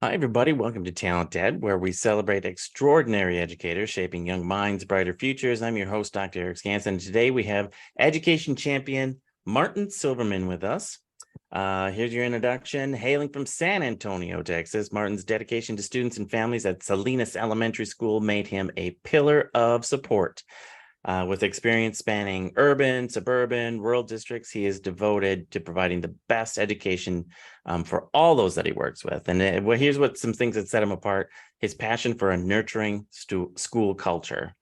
Hi, everybody. Welcome to TalentED, where we celebrate extraordinary educators shaping young minds, brighter futures. I'm your host, Dr. Eric Skanson. Today, we have education champion Martin Silverman with us. Here's your introduction. Hailing from San Antonio, Texas, Martin's dedication to students and families at Salinas Elementary School made him a pillar of support. With experience spanning urban, suburban, rural districts, he is devoted to providing the best education for all those that he works with. And here's some things that set him apart: his passion for a nurturing school culture,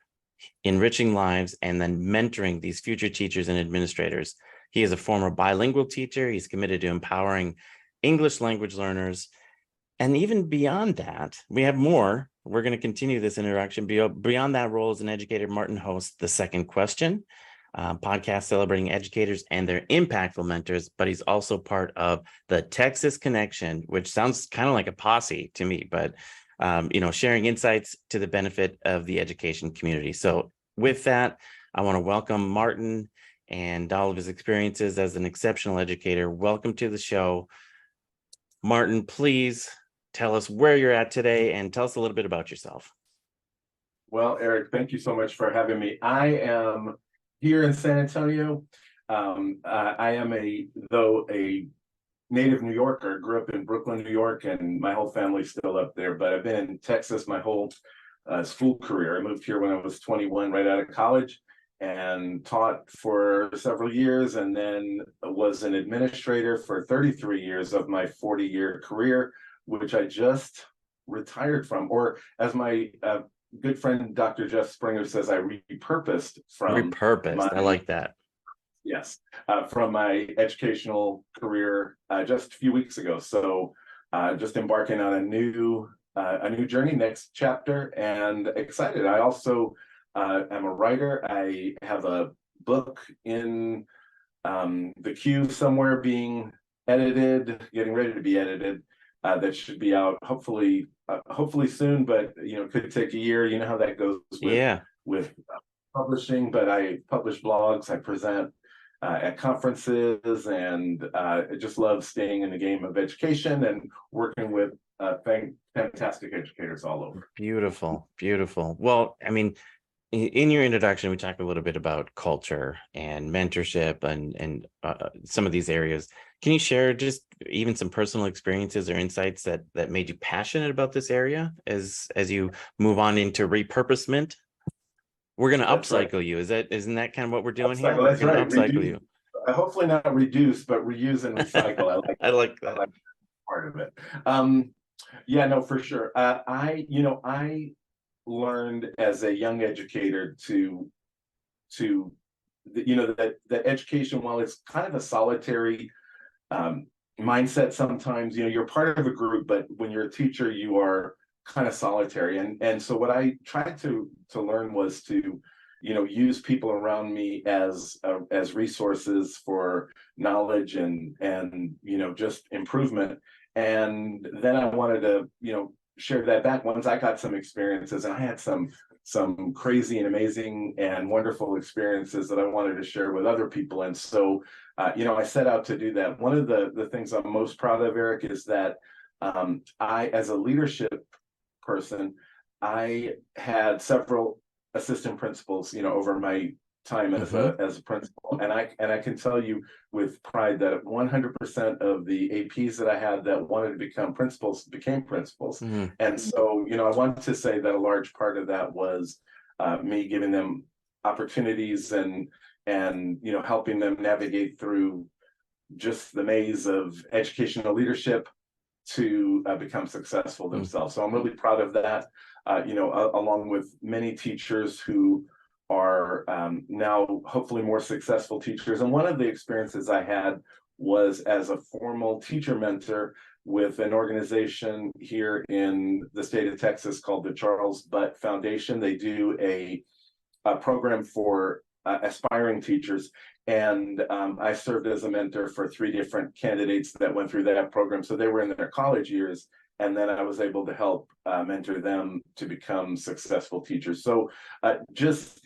enriching lives, and then mentoring these future teachers and administrators. He is a former bilingual teacher. He's committed to empowering English language learners. And even beyond that, we have more. We're going to continue this interaction. Beyond that role as an educator, Martin hosts The Second Question, podcast celebrating educators and their impactful mentors, but he's also part of the Texas Connection, which sounds kind of like a posse to me, but sharing insights to the benefit of the education community. So with that, I want to welcome Martin and all of his experiences as an exceptional educator. Welcome to the show. Martin, please tell us where you're at today and tell us a little bit about yourself. Well, Eric, thank you so much for having me. I am here in San Antonio. I am a native New Yorker, grew up in Brooklyn, New York, and my whole family's still up there, but I've been in Texas my whole school career. I moved here when I was 21, right out of college, and taught for several years, and then was an administrator for 33 years of my 40-year career, which I just retired from, or as my good friend Dr. Jeff Springer says, I repurposed from. I like that. Yes, from my educational career just a few weeks ago. So just embarking on a new journey, next chapter, and excited. I also am a writer. I have a book in the queue somewhere being edited, getting ready to be edited. That should be out hopefully soon, but could take a year. You know how that goes with publishing. But I publish blogs, I present at conferences, and I just love staying in the game of education and working with fantastic educators all over. Beautiful. Well, I mean, in your introduction, we talked a little bit about culture and mentorship and some of these areas. Can you share just even some personal experiences or insights that made you passionate about this area as you move on into repurposement? We're going to upcycle you. Isn't that kind of what we're doing here? That's we're right. Upcycle you. Hopefully not reduce, but reuse and recycle. I like that. I like part of it. Yeah, no, for sure. I learned as a young educator that education, while it's kind of a solitary mindset sometimes, you're part of a group, but when you're a teacher, you are kind of solitary. And so what I tried to learn was to use people around me as resources for knowledge and just improvement. And then I wanted to share that back once I got some experiences, and I had some crazy and amazing and wonderful experiences that I wanted to share with other people. And so I set out to do that. One of the things I'm most proud of, Eric, is that I, as a leadership person, I had several assistant principals over my time as a principal, and I can tell you with pride that 100% of the APs that I had that wanted to become principals became principals. And so I want to say that a large part of that was me giving them opportunities and helping them navigate through just the maze of educational leadership to become successful themselves. So I'm really proud of that, along with many teachers who are now hopefully more successful teachers. And one of the experiences I had was as a formal teacher mentor with an organization here in the state of Texas called the Charles Butt Foundation. They do a program for aspiring teachers. And I served as a mentor for 3 different candidates that went through that program. So they were in their college years, and then I was able to help mentor them to become successful teachers. So just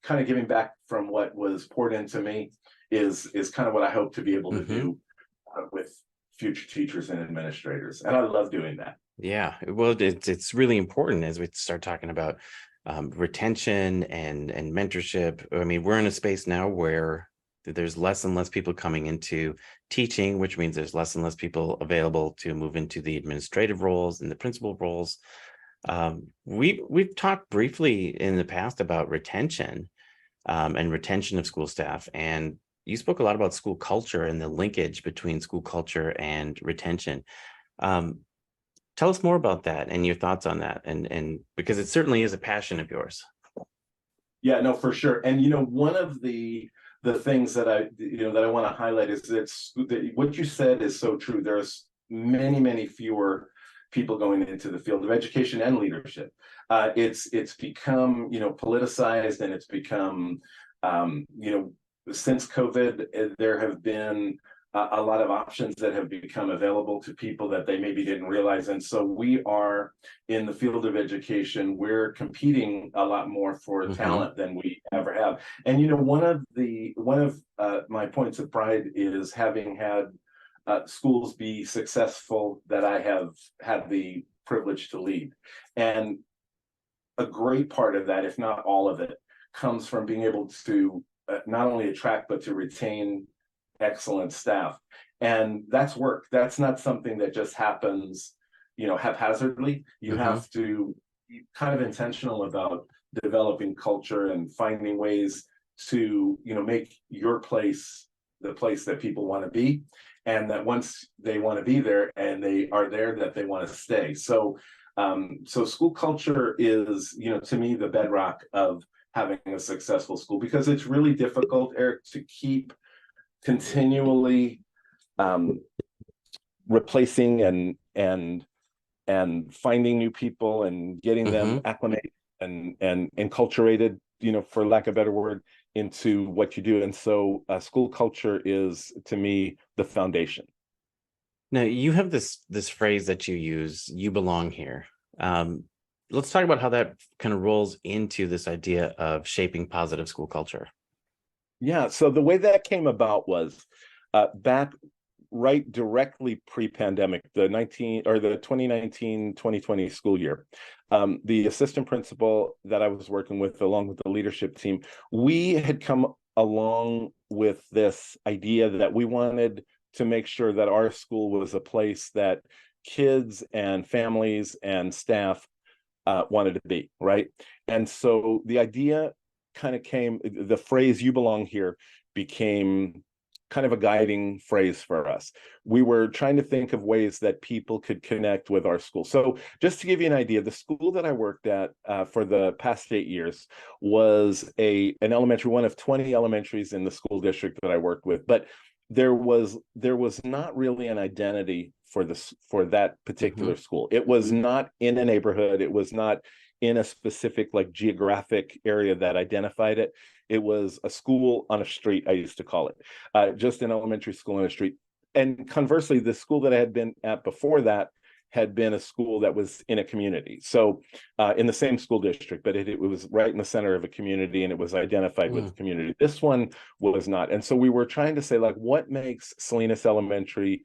kind of giving back from what was poured into me is kind of what I hope to be able to do with future teachers and administrators. And I love doing that. Yeah, well, it's really important as we start talking about retention and mentorship. I mean, we're in a space now where there's less and less people coming into teaching, which means there's less and less people available to move into the administrative roles and the principal roles. We've talked briefly in the past about retention and retention of school staff, and you spoke a lot about school culture and the linkage between school culture and retention. Um, Tell us more about that and your thoughts on that, and because it certainly is a passion of yours. Yeah, no, for sure. And one of the things that I want to highlight is that what you said is so true. There's many fewer people going into the field of education and leadership. It's become politicized, and it's become since COVID, there have been a lot of options that have become available to people that they maybe didn't realize. And so we are in the field of education, we're competing a lot more for Hmm. talent than we ever have. And one of my points of pride is having had schools be successful that I have had the privilege to lead. And a great part of that, if not all of it, comes from being able to not only attract but to retain excellent staff. And that's work. That's not something that just happens haphazardly. You Hmm. have to be kind of intentional about developing culture and finding ways to make your place the place that people want to be, and that once they want to be there and they are there, that they want to stay. So school culture is, to me, the bedrock of having a successful school, because it's really difficult, Eric, to keep continually um, replacing and finding new people and getting them Hmm. acclimated and enculturated, for lack of a better word, into what you do. And so school culture is, to me, the foundation. Now you have this phrase that you use, "You belong here." Um, let's talk about how that kind of rolls into this idea of shaping positive school culture. Yeah. So the way that came about was back right directly pre-pandemic, the 2019-2020 school year. The assistant principal that I was working with, along with the leadership team, we had come along with this idea that we wanted to make sure that our school was a place that kids and families and staff wanted to be, right? And so the idea kind of came, the phrase "you belong here" became kind of a guiding phrase for us. We were trying to think of ways that people could connect with our school. So just to give you an idea, the school that I worked at for the past 8 years was an elementary, one of 20 elementaries in the school district that I worked with. But there was not really an identity for that Hmm. particular school. It was not in a neighborhood. It was not in a specific like geographic area that identified it. It was a school on a street, I used to call it, just an elementary school on a street. And conversely, the school that I had been at before that had been a school that was in a community. So in the same school district, but it was right in the center of a community, and it was identified with the community. This one was not. And so we were trying to say, like, what makes Salinas Elementary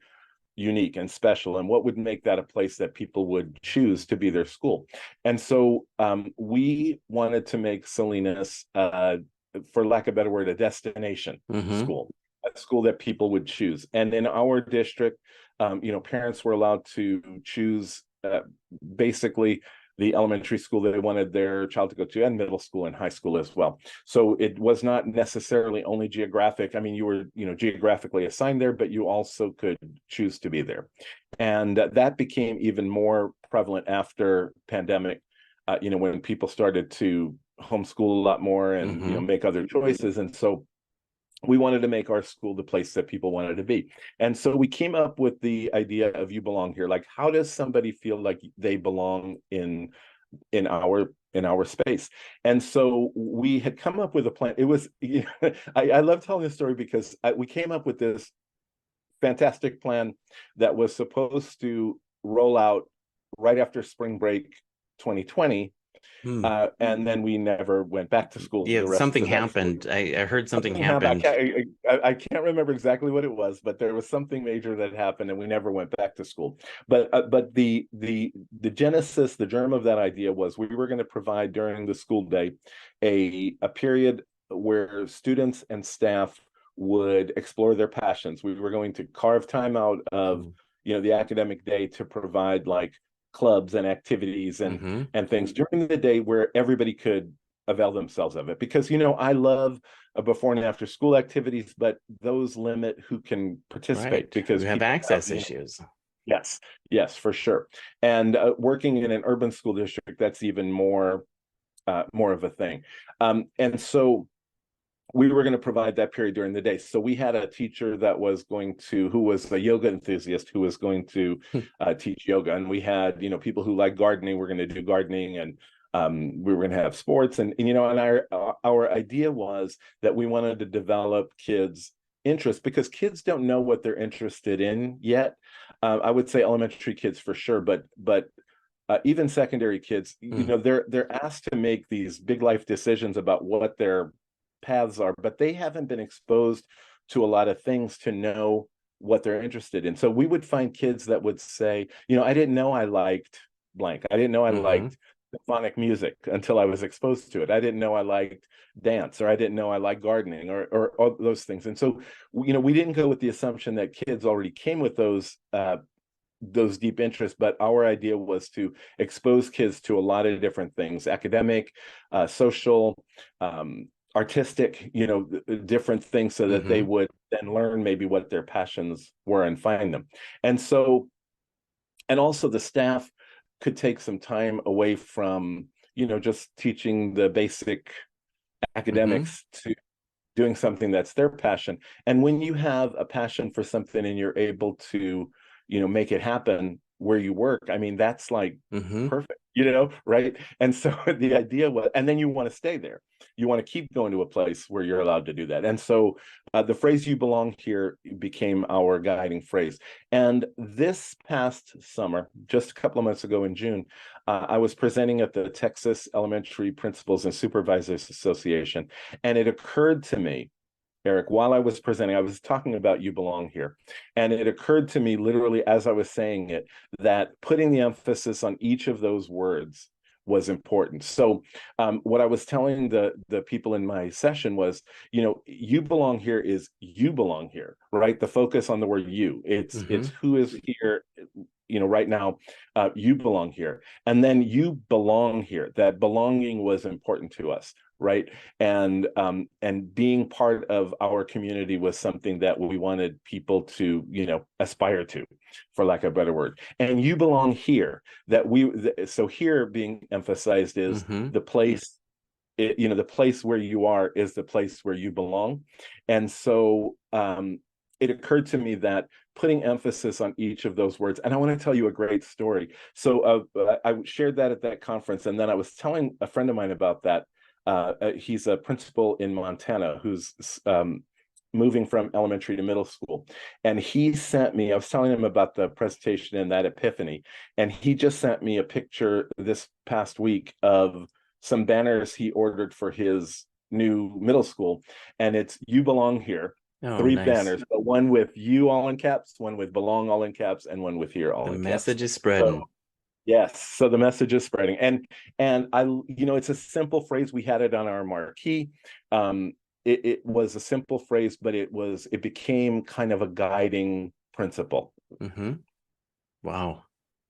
unique and special, and what would make that a place that people would choose to be their school? And so we wanted to make Salinas, for lack of a better word, a destination Hmm. school, a school that people would choose. And in our district, parents were allowed to choose basically the elementary school that they wanted their child to go to, and middle school and high school as well. So it was not necessarily only geographic. I mean, you were, geographically assigned there, but you also could choose to be there. And that became even more prevalent after pandemic, when people started to homeschool a lot more and, Hmm. make other choices. And so we wanted to make our school the place that people wanted to be. And so we came up with the idea of "you belong here." Like, how does somebody feel like they belong in our space? And so we had come up with a plan. It was I love telling this story because we came up with this fantastic plan that was supposed to roll out right after spring break 2020. Hmm. And then we never went back to school Yeah, the rest something of that school happened. year. I heard something Something happened. happened. I can't remember exactly what it was, but there was something major that happened, and we never went back to school. But the genesis, the germ of that idea was we were going to provide during the school day a period where students and staff would explore their passions. We were going to carve time out of the academic day to provide like clubs and activities Mm-hmm. and things during the day where everybody could avail themselves of it, because I love before and after school activities, but those limit who can participate Right. because You have people have, access issues. yes, yes, for sure. And working in an urban school district, that's even more of a thing. And so we were going to provide that period during the day. So we had a teacher who was a yoga enthusiast, who was going to teach yoga. And we had, people who like gardening, we're going to do gardening, and we were going to have sports. And our idea was that we wanted to develop kids' interest, because kids don't know what they're interested in yet. I would say elementary kids for sure, but even secondary kids, they're asked to make these big life decisions about what their paths are, but they haven't been exposed to a lot of things to know what they're interested in. So we would find kids that would say, I didn't know I liked blank. I didn't know I liked symphonic music until I was exposed to it. I didn't know I liked dance, or I didn't know I liked gardening, or all those things. And so, we didn't go with the assumption that kids already came with those deep interests, but our idea was to expose kids to a lot of different things: academic, social, artistic, different things, so that they would then learn maybe what their passions were and find them. And so, and also the staff could take some time away from, just teaching the basic academics to doing something that's their passion. And when you have a passion for something and you're able to, make it happen where you work, I mean, that's like perfect, right? And so the idea was, and then you want to stay there. You want to keep going to a place where you're allowed to do that. And so the phrase "you belong here" became our guiding phrase. And this past summer, just a couple of months ago in June, I was presenting at the Texas Elementary Principals and Supervisors Association. And it occurred to me, Eric, while I was presenting, I was talking about "you belong here." And it occurred to me literally as I was saying it, that putting the emphasis on each of those words was important. So what I was telling the people in my session was, "You belong here" is "you belong here," right? The focus on the word "you." It's who is here, right now. You belong here. And then "you belong here." That belonging was important to us, right? And being part of our community was something that we wanted people to, aspire to, for lack of a better word. And "you belong here," so here being emphasized is the place. The place where you are is the place where you belong. And so it occurred to me that putting emphasis on each of those words, and I want to tell you a great story. So I shared that at that conference, and then I was telling a friend of mine about that. He's a principal in Montana who's moving from elementary to middle school. And I was telling him about the presentation and that epiphany. And he just sent me a picture this past week of some banners he ordered for his new middle school. And it's "you belong here." Oh, Three nice. banners, but one with "you" all in caps, one with "belong" all in caps, and one with "here" all The in caps. message is spreading. So, yes, so the message is spreading. And I, it's a simple phrase. We had it on our marquee. It was a simple phrase, but it became kind of a guiding principle. Wow.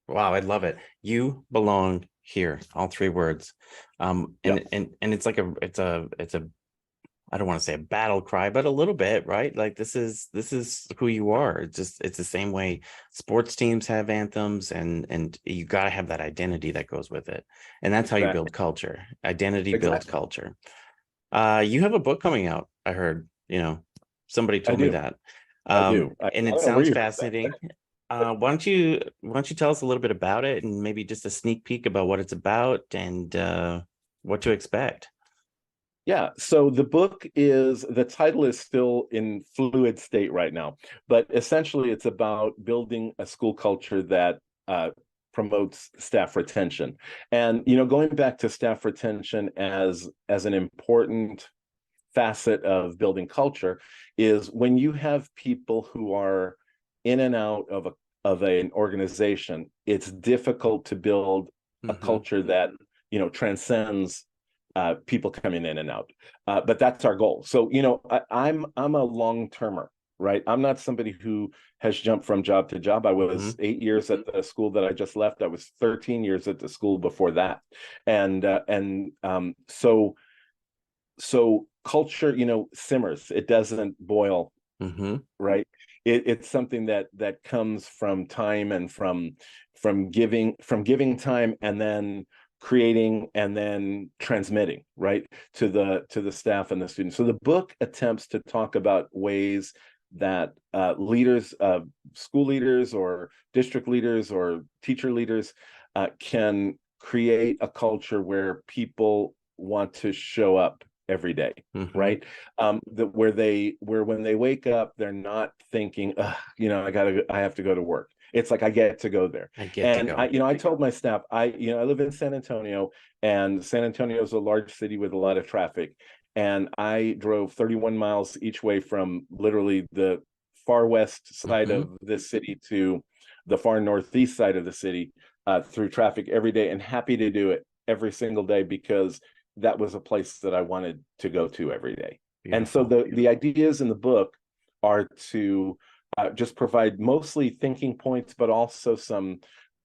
Wow, I love it. "You belong here." All three words. And it's like it's a I don't want to say a battle cry, but a little bit, right? Like this is who you are. It's the same way sports teams have anthems, and you got to have that identity that goes with it. And that's how you build culture. Identity builds culture. You have a book coming out, I heard, somebody told me that. I do. And it sounds fascinating. Why don't you tell us a little bit about it, and maybe just a sneak peek about what it's about and what to expect? Yeah, so the title is still in fluid state right now, but essentially it's about building a school culture that promotes staff retention. And going back to staff retention as an important facet of building culture is when you have people who are in and out of an organization, it's difficult to build a culture that transcends people coming in and out. But that's our goal. So I'm a long-termer, right? I'm not somebody who has jumped from job to job. I was 8 years at the school that I just left. I was 13 years at the school before that, and so culture, simmers. It doesn't boil, right? It's something that comes from time and from giving time, and then creating, and then transmitting, right, to the staff and the students. So the book attempts to talk about ways that leaders, school leaders or district leaders or teacher leaders can create a culture where people want to show up every day, right? Where when they wake up, they're not thinking, I have to go to work. It's like, I get to go there. I told my staff, I live in San Antonio, and San Antonio is a large city with a lot of traffic. And I drove 31 miles each way from literally the far west side of this city to the far northeast side of the city through traffic every day, and happy to do it every single day because that was a place that I wanted to go to every day. Beautiful. And so the ideas in the book are to just provide mostly thinking points, but also some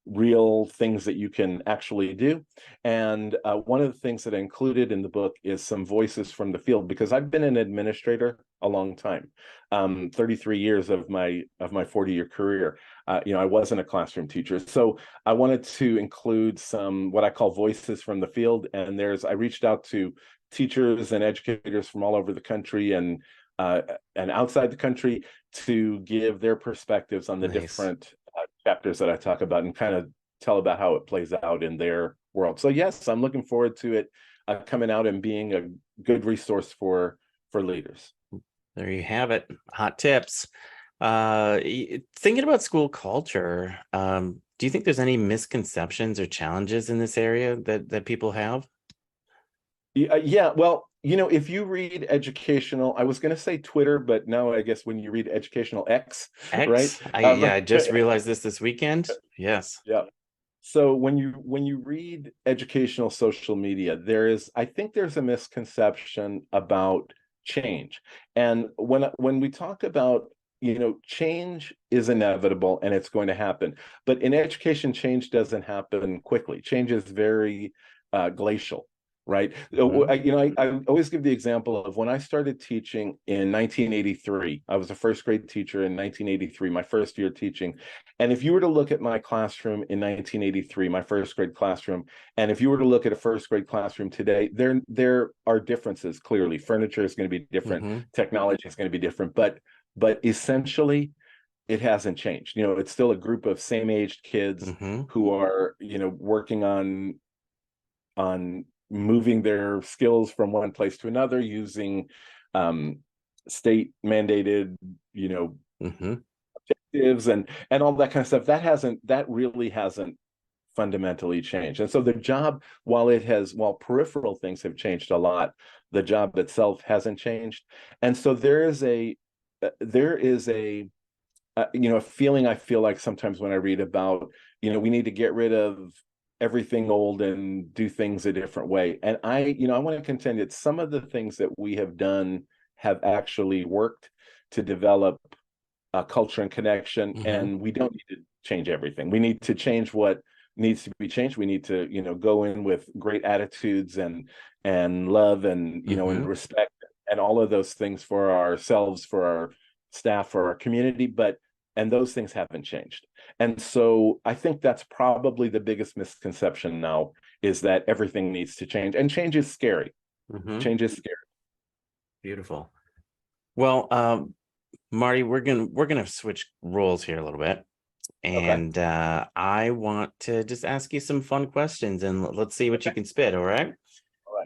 real things that you can actually do. And one of the things that I included in the book is some voices from the field, because I've been an administrator a long time, 33 years of my 40-year career. I wasn't a classroom teacher. So I wanted to include some what I call voices from the field. And I reached out to teachers and educators from all over the country and outside the country to give their perspectives on the different chapters that I talk about, and kind of tell about how it plays out in their world. So yes, I'm looking forward to it coming out and being a good resource for leaders. There you have it. Hot tips. Thinking about school culture, do you think there's any misconceptions or challenges in this area that people have? Yeah, well, if you read educational, I was going to say Twitter, but now I guess when you read educational X, right? I just realized this weekend. Yes. Yeah. So when you read educational social media, I think there's a misconception about change. And when we talk about, change is inevitable and it's going to happen. But in education, change doesn't happen quickly. Change is very glacial. Right. I always give the example of when I started teaching in 1983. I was a first grade teacher in 1983, my first year teaching. And if you were to look at my classroom in 1983, my first grade classroom, and if you were to look at a first grade classroom today, there are differences. Clearly, furniture is going to be different. Technology is going to be different. But essentially, it hasn't changed. It's still a group of same-aged kids who are, working on moving their skills from one place to another using state mandated, objectives and all that kind of stuff. That really hasn't fundamentally changed. And so the job, while peripheral things have changed a lot, the job itself hasn't changed. And so there is a feeling I feel like sometimes when I read about, we need to get rid of everything old and do things a different way. And I want to contend that some of the things that we have done have actually worked to develop culture and connection. And we don't need to change everything. We need to change what needs to be changed. We need to, go in with great attitudes and love and, and respect and all of those things for ourselves, for our staff, for our community. And those things haven't changed. And so I think that's probably the biggest misconception now, is that everything needs to change. And change is scary. Change is scary. Beautiful. Well, Marty, we're gonna switch roles here a little bit. And I want to just ask you some fun questions, and let's see what you can spit, all right?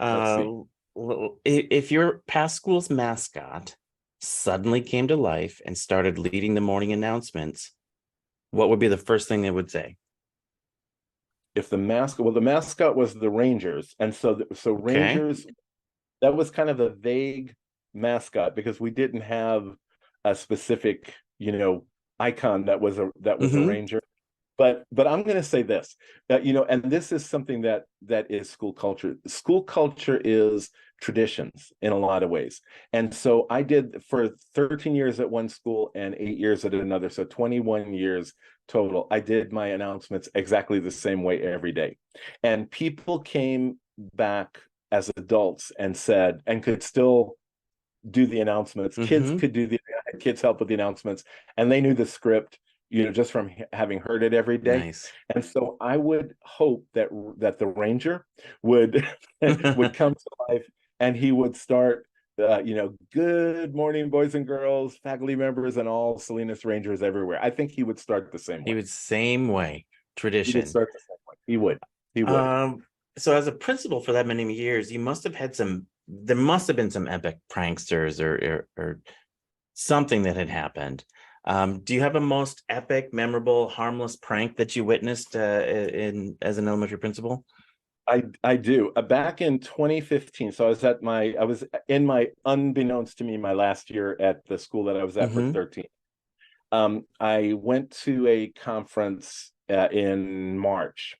All right, if your past school's mascot suddenly came to life and started leading the morning announcements, what would be the first thing they would say? if the mascot, well, the mascot was the Rangers, and so Okay. Rangers, that was kind of a vague mascot because we didn't have a specific, icon that was a Hmm. Ranger. But I'm going to say this, and this is something that is school culture. School culture is traditions in a lot of ways. And so I did for 13 years at one school and 8 years at another. So 21 years total. I did my announcements exactly the same way every day. And people came back as adults and said, and could still do the announcements. Kids Hmm. could do the kids help with the announcements, and they knew the script, just from having heard it every day. Nice. And so I would hope that the Ranger would would come to life, and he would start. Good morning, boys and girls, faculty members, and all Salinas Rangers everywhere. I think he would start the same He way. would same way. He would Tradition. start the same way. He would. He would. Um, so as a principal for that many years, you must have had there must have been some epic pranksters or something that had happened. Do you have a most epic, memorable, harmless prank that you witnessed in as an elementary principal? I do. Back in 2015, so I was in my, unbeknownst to me, my last year at the school that I was at for Hmm. 13. I went to a conference in March,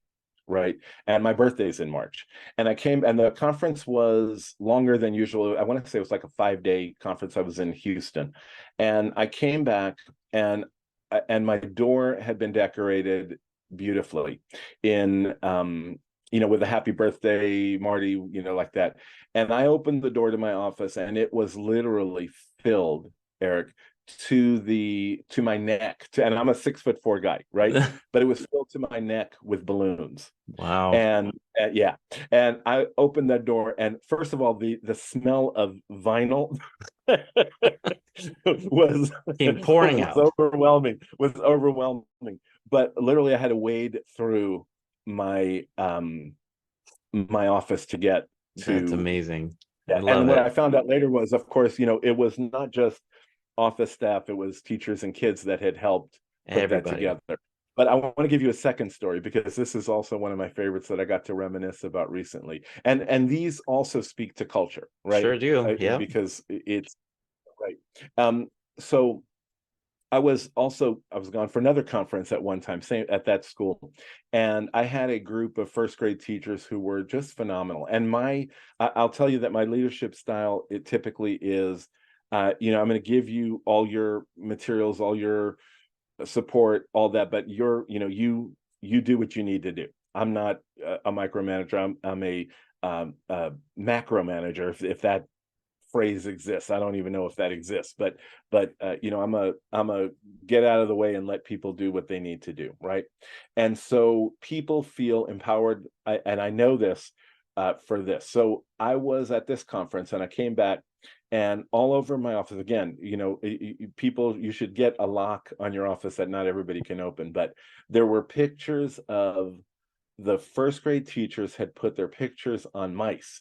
right? And my birthday's in March. And the conference was longer than usual. I want to say it was like a 5-day conference. I was in Houston. And I came back, and my door had been decorated beautifully in with a happy birthday, Marty, like that. And I opened the door to my office, and it was literally filled, Eric, to my neck. And I'm a 6'4" guy, right? But it was filled to my neck with balloons. Wow. And yeah, and I opened that door, and first of all, the smell of vinyl was Came pouring out. was overwhelming. But literally, I had to wade through my my office to get That's to. amazing. I Yeah, love and what it. I found out later was, of course, it was not just office staff, it was teachers and kids that had helped put that Everybody. together. But I want to give you a second story, because this is also one of my favorites that I got to reminisce about recently. And these also speak to culture, right? Sure do. Yeah. Because it's right. So I was gone for another conference at one time, same at that school, and I had a group of first grade teachers who were just phenomenal. And I'll tell you that my leadership style, it typically is, I'm going to give you all your materials, all your support, all that, but you do what you need to do. I'm not a micromanager. I'm a macro manager, if that phrase exists. I don't even know if that exists, but I'm a get out of the way and let people do what they need to do, right? And so people feel empowered, and I know this for this. So I was at this conference, and I came back, and all over my office again, people, you should get a lock on your office that not everybody can open, but there were pictures of the first grade teachers had put their pictures on mice,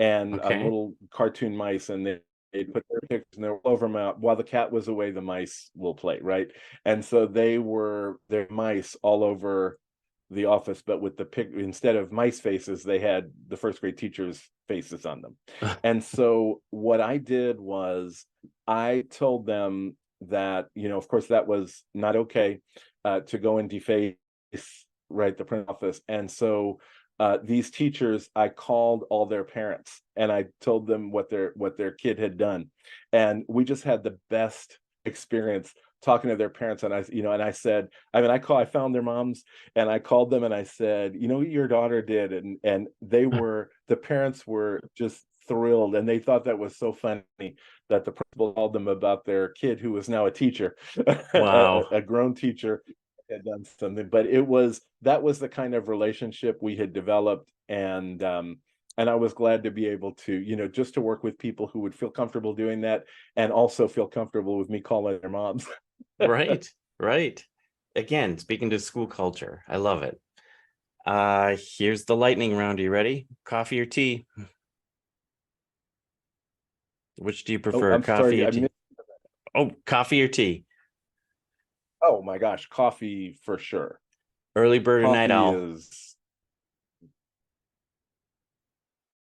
and on Okay. little cartoon mice, and they put their pictures, and they're all over my, while the cat was away, the mice will play, right? And so their mice all over the office, but with the pic, instead of mice faces, they had the first grade teachers faces on them. And so what I did was, I told them that, of course, that was not okay, to go and deface, right, the print office. And so these teachers, I called all their parents, and I told them what their kid had done, and we just had the best experience talking to their parents. And I said, I found their moms, and I called them, and I said, what your daughter did, and the parents were just thrilled, and they thought that was so funny that the principal called them about their kid, who was now a teacher, Wow. a grown teacher, had done something. But that was the kind of relationship we had developed, and I was glad to be able to, just to work with people who would feel comfortable doing that, and also feel comfortable with me calling their moms. Right. Right. Again, speaking to school culture. I love it. Here's the lightning round. Are you ready? Coffee or tea? Which do you Oh, prefer? I'm Coffee sorry, or tea? Oh, coffee or tea? oh my gosh, coffee for sure. Early bird or night Coffee owl? is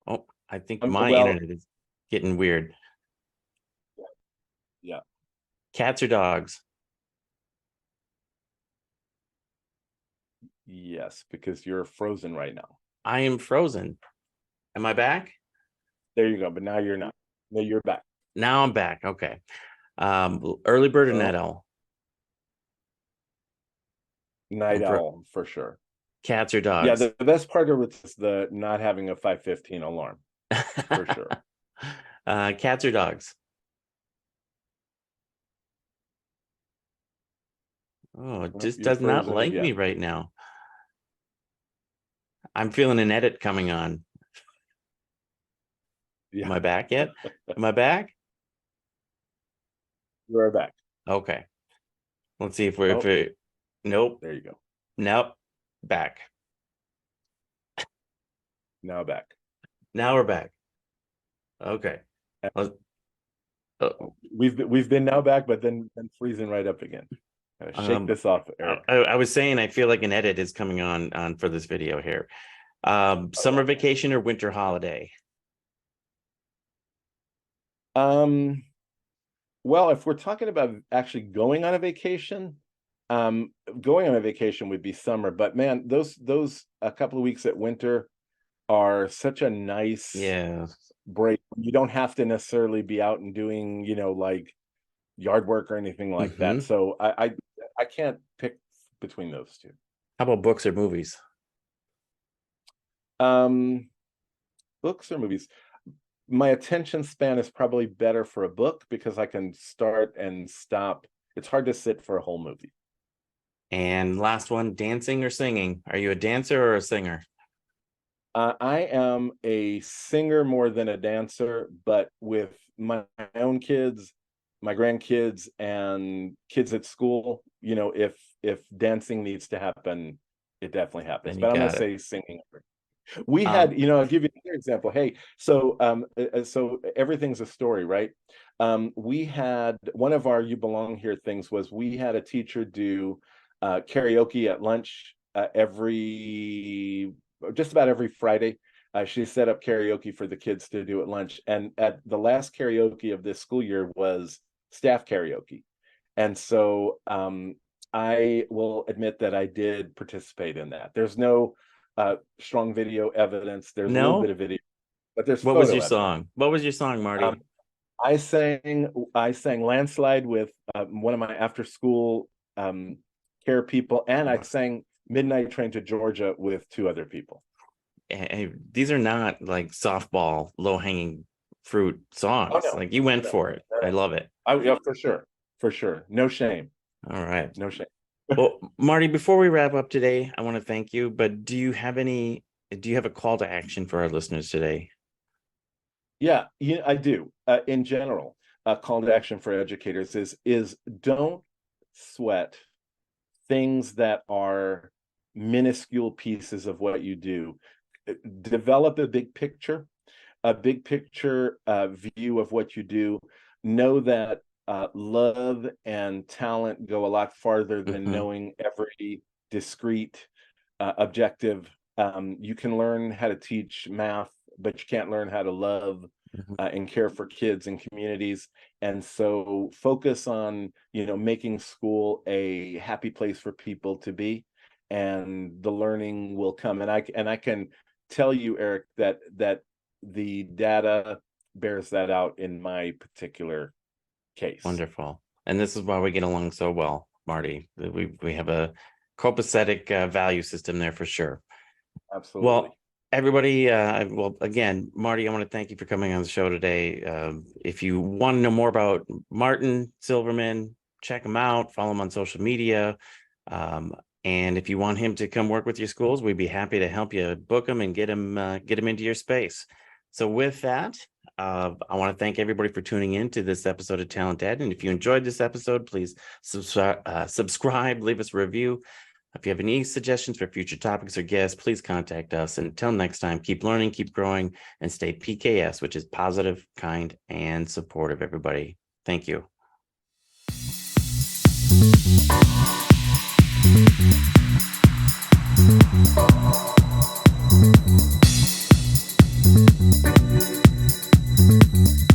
Oh, I think my Well, internet is getting weird. yeah. Cats or dogs? Yes, because you're frozen right now. I am frozen. Am I back? There you go. But now you're not. No, you're back. Now I'm back. Okay. Early bird or Well, night owl? night For owl for sure. cats or Yeah, dogs? the best part of it is the not having a 5:15 alarm for sure. Cats or dogs? Oh, it Nope, just you're does not frozen like me again. right now. I'm feeling an edit coming on. Am Yeah, I back yet? Am I back? you're back. Okay. Let's see if we're Oh, nope. there you go. Nope. Back. Now back. Now we're back. Okay. Let's- oh, We've been now back, but then freezing right up again. Shake this off, Eric. I was saying I feel like an edit is coming on for this video here. Summer vacation or winter holiday? Well, if we're talking about actually going on a vacation, going on a vacation would be summer. But man, those a couple of weeks at winter are such a nice Yeah. break. You don't have to necessarily be out and doing, like yard work or anything like that. So I can't pick between those two. How about books or movies? Books or movies? My attention span is probably better for a book because I can start and stop. It's hard to sit for a whole movie. And last one, dancing or singing? Are you a dancer or a singer? I am a singer more than a dancer, but with my own kids, my grandkids, and kids at school, if dancing needs to happen, it definitely happens. Then you But I'm gonna got it. say singing. We Um, had, I'll give you another example. Hey, so everything's a story, right? We had one of our "You Belong Here" things was we had a teacher do karaoke at lunch just about every Friday. She set up karaoke for the kids to do at lunch, and at the last karaoke of this school year was staff karaoke, and so I will admit that I did participate in that. There's no strong video evidence. There's a little bit no? of video, but there's What was photo your evidence. song? What was your song, Marty? I sang "Landslide" with one of my after school care people, and I sang "Midnight Train to Georgia" with two other people. These are not like softball, low-hanging fruit Oh songs. no, Like you went no, for it. I love it. yeah, for sure, no shame, All right. no shame. Well, Marty, before we wrap up today, I want to thank you, but do you have a call to action for our listeners today? Yeah, I do. In general, a call to action for educators is don't sweat things that are minuscule pieces of what you do. Develop a big picture view of what you do. Know that love and talent go a lot farther than Mhm. knowing every discrete objective. You can learn how to teach math, but you can't learn how to love Mhm. and care for kids and communities. And so focus on, making school a happy place for people to be, and the learning will come. And I can tell you, Eric, that the data bears that out in my particular case. Wonderful. And this is why we get along so well, Marty. We have a copacetic value system there for sure. Absolutely. Well, everybody, again, Marty, I want to thank you for coming on the show today. If you want to know more about Martin Silverman, check him out, follow him on social media. And if you want him to come work with your schools, we'd be happy to help you book him and get him into your space. So with that, I want to thank everybody for tuning in to this episode of TalentED. And if you enjoyed this episode, please subscribe, leave us a review. If you have any suggestions for future topics or guests, please contact us. And until next time, keep learning, keep growing, and stay PKS, which is positive, kind, and supportive, everybody. Thank you. you.